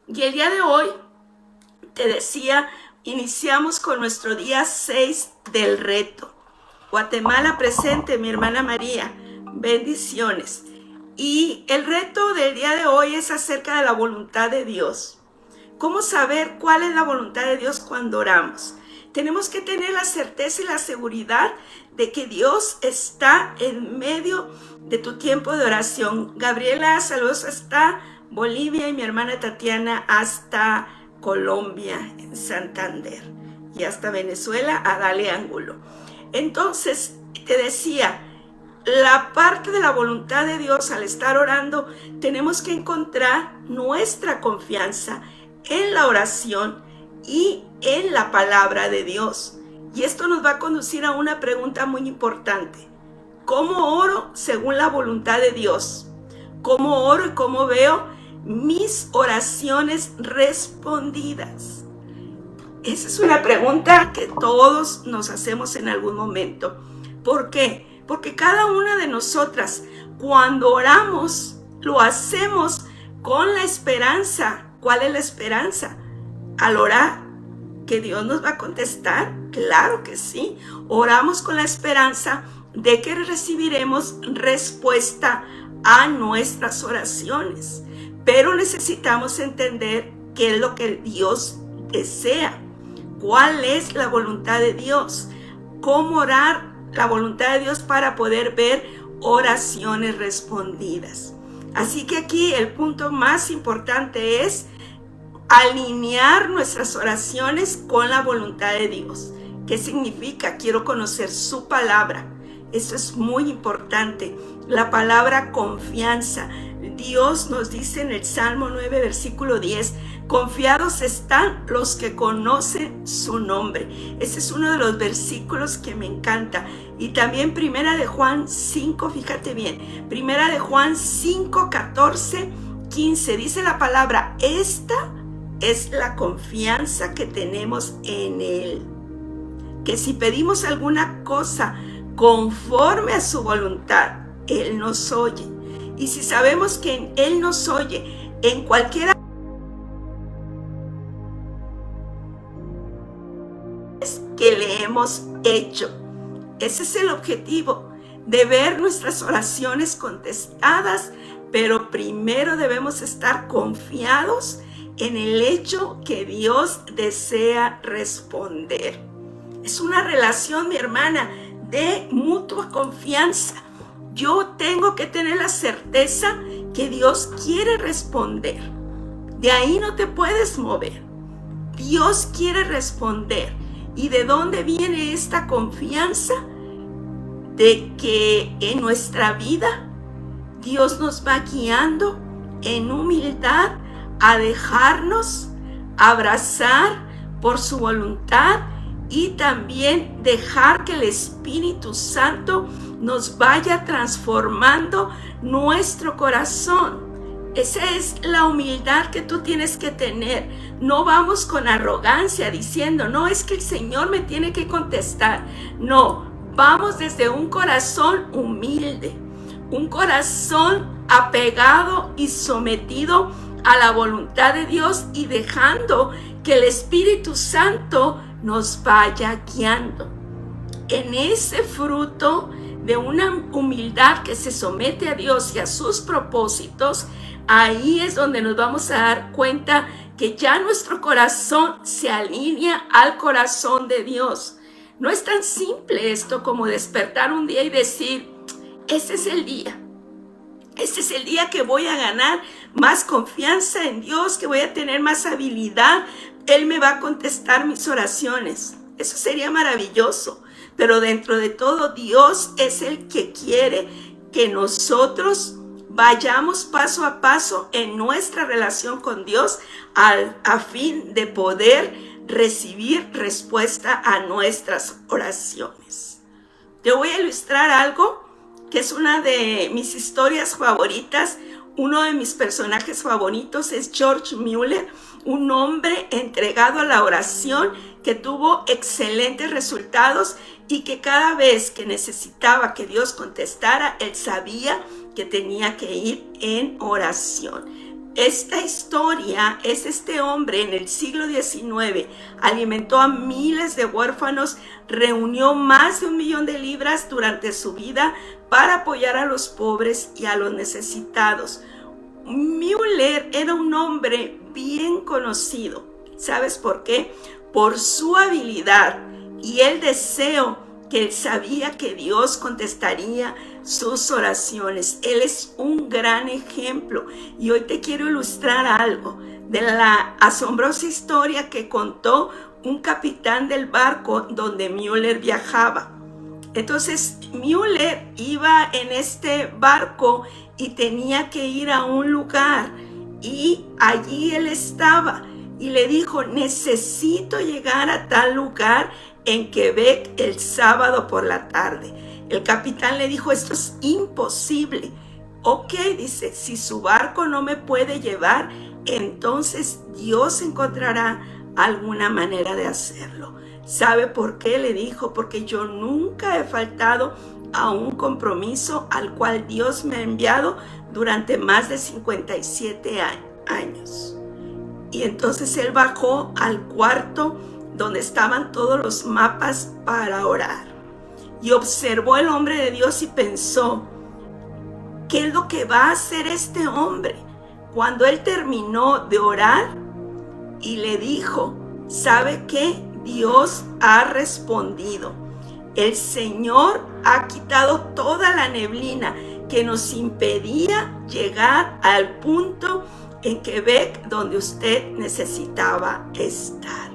Y el día de hoy, te decía, iniciamos con nuestro día 6 del reto. Guatemala presente, mi hermana María. Bendiciones. Y el reto del día de hoy es acerca de la voluntad de Dios. ¿Cómo saber cuál es la voluntad de Dios cuando oramos? Tenemos que tener la certeza y la seguridad de que Dios está en medio de tu tiempo de oración. Gabriela, saludos hasta Bolivia, y mi hermana Tatiana hasta Colombia, en Santander, y hasta Venezuela, a Dale Ángulo. Entonces, te decía, la parte de la voluntad de Dios al estar orando, tenemos que encontrar nuestra confianza en la oración y en la palabra de Dios. Y esto nos va a conducir a una pregunta muy importante. ¿Cómo oro según la voluntad de Dios? ¿Cómo oro y cómo veo mis oraciones respondidas? Esa es una pregunta que todos nos hacemos en algún momento. ¿Por qué? Porque cada una de nosotras, cuando oramos, lo hacemos con la esperanza. ¿Cuál es la esperanza? Al orar, ¿que Dios nos va a contestar? Claro que sí. Oramos con la esperanza de que recibiremos respuesta a nuestras oraciones. Pero necesitamos entender qué es lo que Dios desea. ¿Cuál es la voluntad de Dios? ¿Cómo orar la voluntad de Dios para poder ver oraciones respondidas? Así que aquí el punto más importante es alinear nuestras oraciones con la voluntad de Dios. ¿Qué significa? Quiero conocer su palabra. Eso es muy importante. La palabra confianza. Dios nos dice en el Salmo 9, versículo 10, confiados están los que conocen su nombre. Ese es uno de los versículos que me encanta. Y también Primera de Juan 5, fíjate bien, Primera de Juan 5, 14, 15, dice la palabra, esta es la confianza que tenemos en Él, que si pedimos alguna cosa conforme a su voluntad, Él nos oye. Y si sabemos que Él nos oye en cualquiera que le hemos hecho. Ese es el objetivo, de ver nuestras oraciones contestadas, pero primero debemos estar confiados en el hecho que Dios desea responder. Es una relación, mi hermana, de mutua confianza. Yo tengo que tener la certeza que Dios quiere responder. De ahí no te puedes mover. Dios quiere responder. ¿Y de dónde viene esta confianza? De que en nuestra vida Dios nos va guiando en humildad a dejarnos abrazar por su voluntad y también dejar que el Espíritu Santo nos vaya transformando nuestro corazón. Esa es la humildad que tú tienes que tener. No vamos con arrogancia diciendo, no, es que el Señor me tiene que contestar. No, vamos desde un corazón humilde, un corazón apegado y sometido a la voluntad de Dios y dejando que el Espíritu Santo nos vaya guiando. En ese fruto de una humildad que se somete a Dios y a sus propósitos, ahí es donde nos vamos a dar cuenta que ya nuestro corazón se alinea al corazón de Dios. No es tan simple esto como despertar un día y decir, ese es el día. Este es el día que voy a ganar más confianza en Dios, que voy a tener más habilidad. Él me va a contestar mis oraciones. Eso sería maravilloso. Pero dentro de todo, Dios es el que quiere que nosotros vayamos paso a paso en nuestra relación con Dios a fin de poder recibir respuesta a nuestras oraciones. Te voy a ilustrar algo que es una de mis historias favoritas. Uno de mis personajes favoritos es George Mueller, un hombre entregado a la oración que tuvo excelentes resultados y que cada vez que necesitaba que Dios contestara, él sabía que tenía que ir en oración. Esta historia es este hombre en el siglo XIX, alimentó a miles de huérfanos, reunió más de 1 millón de libras durante su vida para apoyar a los pobres y a los necesitados. Müller era un hombre bien conocido. ¿Sabes por qué? Por su habilidad y el deseo que él sabía que Dios contestaría sus oraciones. Él es un gran ejemplo y hoy te quiero ilustrar algo de la asombrosa historia que contó un capitán del barco donde Müller viajaba. Entonces Müller iba en este barco y tenía que ir a un lugar y allí él estaba y le dijo: necesito llegar a tal lugar en Quebec el sábado por la tarde. El capitán le dijo: esto es imposible. Ok, dice, si su barco no me puede llevar, entonces Dios encontrará alguna manera de hacerlo. ¿Sabe por qué? Le dijo: porque yo nunca he faltado a un compromiso al cual Dios me ha enviado durante más de 57 años. Y entonces él bajó al cuarto donde estaban todos los mapas para orar. Y observó el hombre de Dios y pensó: ¿qué es lo que va a hacer este hombre? Cuando él terminó de orar y le dijo: ¿sabe qué? Dios ha respondido. El Señor ha quitado toda la neblina que nos impedía llegar al punto en Quebec donde usted necesitaba estar.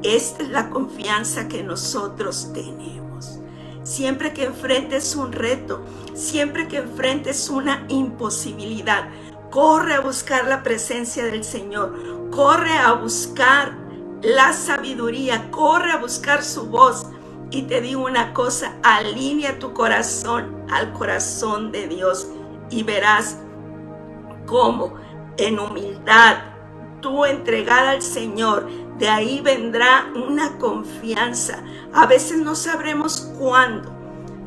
Esta es la confianza que nosotros tenemos. Siempre que enfrentes un reto, siempre que enfrentes una imposibilidad, corre a buscar la presencia del Señor, corre a buscar la sabiduría, corre a buscar su voz. Y te digo una cosa: alinea tu corazón al corazón de Dios y verás cómo en humildad, tú entregada al Señor, de ahí vendrá una confianza. A veces no sabremos cuándo,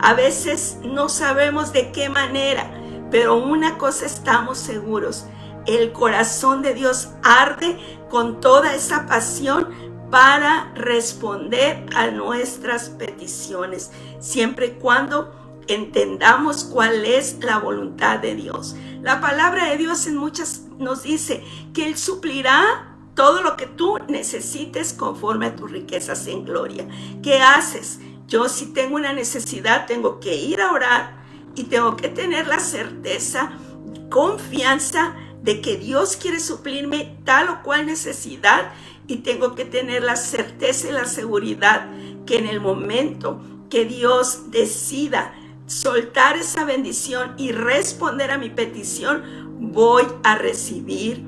a veces no sabemos de qué manera, pero una cosa estamos seguros: el corazón de Dios arde con toda esa pasión para responder a nuestras peticiones, siempre y cuando entendamos cuál es la voluntad de Dios. La palabra de Dios en muchas nos dice que Él suplirá todo lo que tú necesites conforme a tus riquezas en gloria. ¿Qué haces? Yo, si tengo una necesidad, tengo que ir a orar y tengo que tener la certeza, confianza de que Dios quiere suplirme tal o cual necesidad, y tengo que tener la certeza y la seguridad que en el momento que Dios decida soltar esa bendición y responder a mi petición, voy a recibir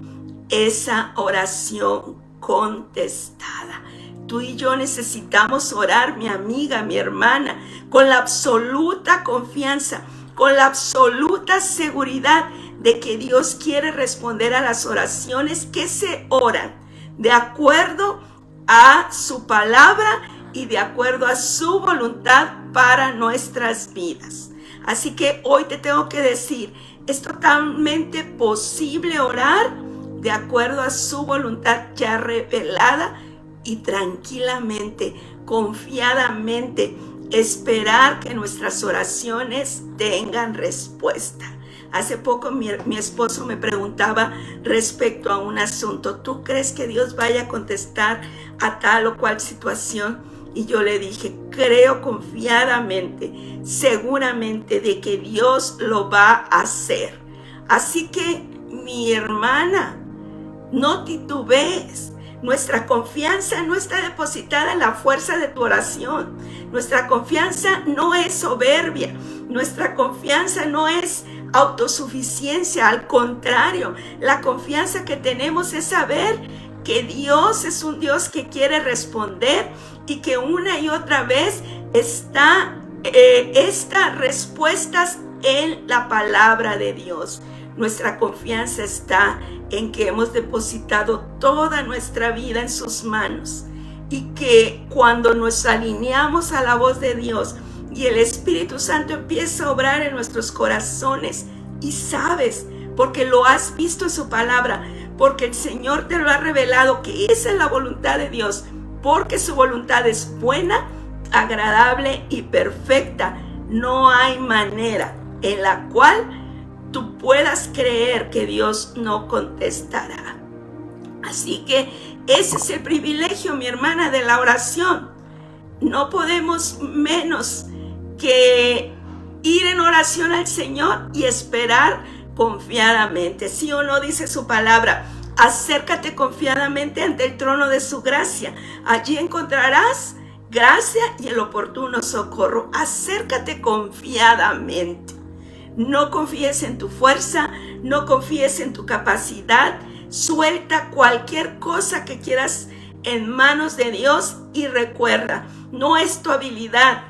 esa oración contestada. Tú y yo necesitamos orar, mi amiga, mi hermana, con la absoluta confianza, con la absoluta seguridad de que Dios quiere responder a las oraciones que se oran de acuerdo a su palabra y de acuerdo a su voluntad para nuestras vidas. Así que hoy te tengo que decir, es totalmente posible orar de acuerdo a su voluntad ya revelada y tranquilamente, confiadamente, esperar que nuestras oraciones tengan respuesta. Hace poco mi esposo me preguntaba respecto a un asunto: ¿tú crees que Dios vaya a contestar a tal o cual situación? Y yo le dije: creo confiadamente, seguramente de que Dios lo va a hacer. Así que, mi hermana, no titubees. Nuestra confianza no está depositada en la fuerza de tu oración. Nuestra confianza no es soberbia. Nuestra confianza no es autosuficiencia. Al contrario, la confianza que tenemos es saber que Dios es un Dios que quiere responder y que una y otra vez está estas respuestas en la palabra de Dios. Nuestra confianza está en que hemos depositado toda nuestra vida en sus manos y que cuando nos alineamos a la voz de Dios y el Espíritu Santo empieza a obrar en nuestros corazones, y sabes, porque lo has visto en su palabra, porque el Señor te lo ha revelado, que esa es la voluntad de Dios, porque su voluntad es buena, agradable y perfecta. No hay manera en la cual tú puedas creer que Dios no contestará. Así que ese es el privilegio, mi hermana, de la oración. No podemos menos que ir en oración al Señor y esperar confiadamente. ¿Sí o no dice su palabra? Acércate confiadamente ante el trono de su gracia. Allí encontrarás gracia y el oportuno socorro. Acércate confiadamente. No confíes en tu fuerza, no confíes en tu capacidad. Suelta cualquier cosa que quieras en manos de Dios y recuerda, no es tu habilidad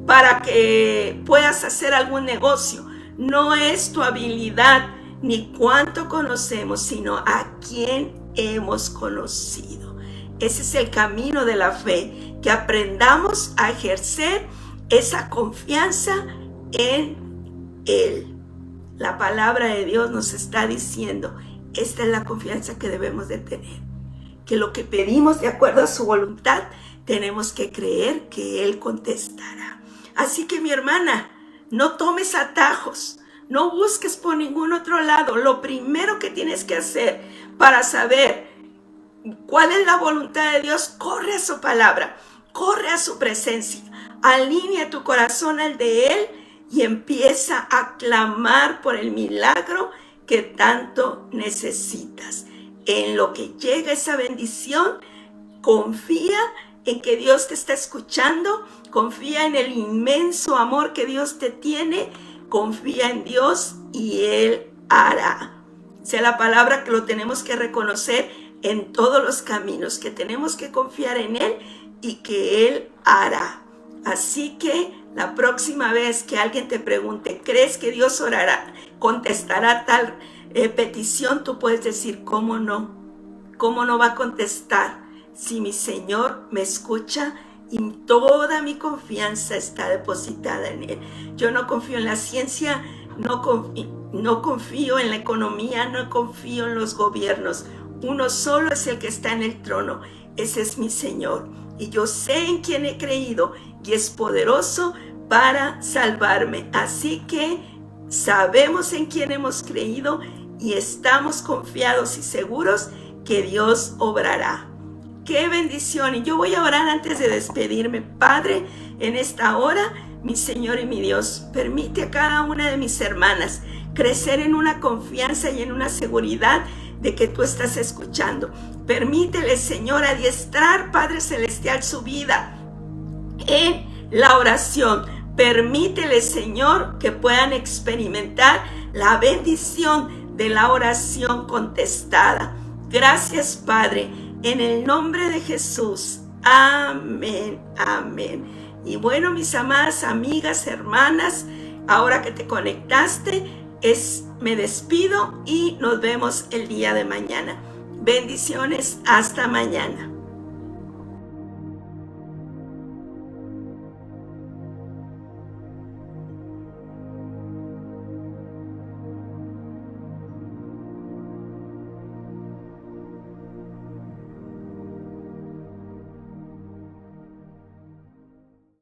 para que puedas hacer algún negocio, no es tu habilidad ni cuánto conocemos, sino a quién hemos conocido. Ese es el camino de la fe, que aprendamos a ejercer esa confianza en Él. La palabra de Dios nos está diciendo, esta es la confianza que debemos de tener, que lo que pedimos de acuerdo a su voluntad, tenemos que creer que Él contestará. Así que mi hermana, no tomes atajos, no busques por ningún otro lado. Lo primero que tienes que hacer para saber cuál es la voluntad de Dios, corre a su palabra, corre a su presencia, alinea tu corazón al de Él y empieza a clamar por el milagro que tanto necesitas. En lo que llega esa bendición, confía en que Dios te está escuchando, confía en el inmenso amor que Dios te tiene, confía en Dios y Él hará. Sea la palabra que lo tenemos que reconocer en todos los caminos, que tenemos que confiar en Él y que Él hará. Así que la próxima vez que alguien te pregunte, ¿crees que Dios orará, contestará tal petición? Tú puedes decir, ¿cómo no? ¿Cómo no va a contestar? Si mi Señor me escucha y toda mi confianza está depositada en Él. Yo no confío en la ciencia, no confío en la economía, no confío en los gobiernos. Uno solo es el que está en el trono. Ese es mi Señor. Y yo sé en quién he creído y es poderoso para salvarme. Así que sabemos en quién hemos creído y estamos confiados y seguros que Dios obrará. ¡Qué bendición! Y yo voy a orar antes de despedirme. Padre, en esta hora, mi Señor y mi Dios, permite a cada una de mis hermanas crecer en una confianza y en una seguridad de que tú estás escuchando. Permítele, Señor, adiestrar, Padre Celestial, su vida en la oración. Permítele, Señor, que puedan experimentar la bendición de la oración contestada. Gracias, Padre, en el nombre de Jesús. Amén, amén. Y bueno, mis amadas amigas, hermanas, ahora que te conectaste, me despido y nos vemos el día de mañana. Bendiciones, hasta mañana.